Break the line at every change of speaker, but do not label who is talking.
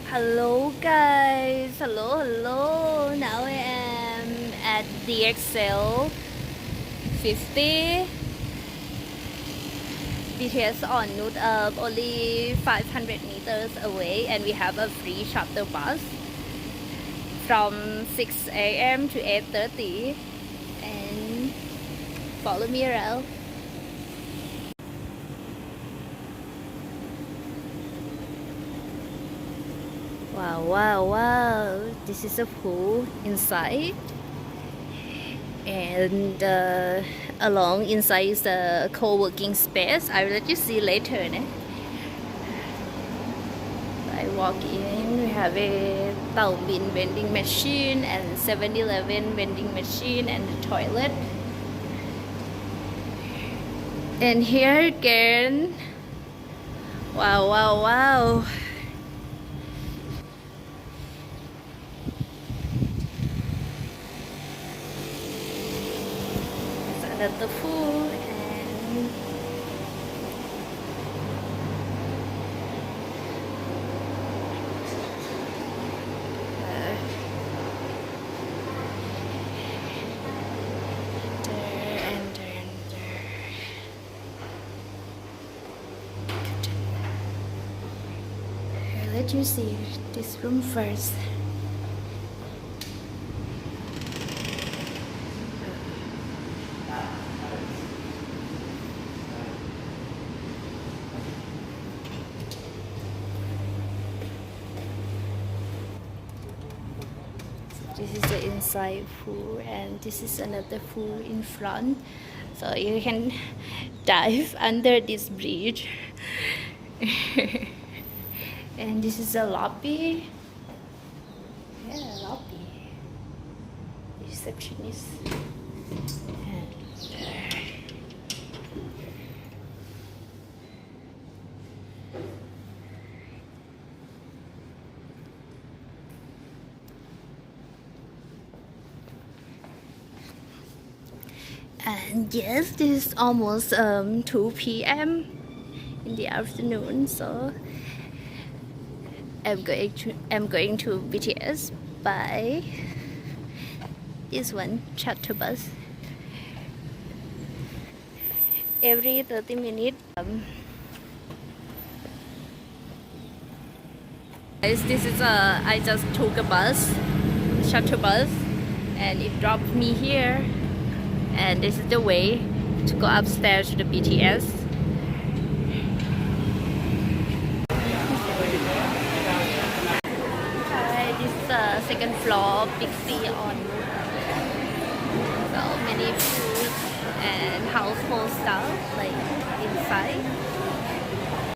Hello guys, hello. Now I am at the Excel 50 BTS Onnut, only 500 meters away, and we have a free shuttle bus from 6 a.m. to 8:30, and follow me around. Wow, this is a pool inside, and along inside is the co-working space. I will let you see later. I walk in, we have a Tao Bin vending machine and 7-Eleven vending machine and the toilet. And here again, wow. Another food and let you see this room first. This is the inside pool, and this is another pool in front, so you can dive under this bridge. And this is the lobby. Lobby. Receptionist. And yes, this is almost 2 p.m. in the afternoon, so I'm going to BTS by this one shuttle bus. Every 30 minutes. Guys, this is I just took a bus, shuttle bus, and it dropped me here. And this is the way to go upstairs to the BTS. Hi, this is the second floor, big C on. So many food and household stuff like inside.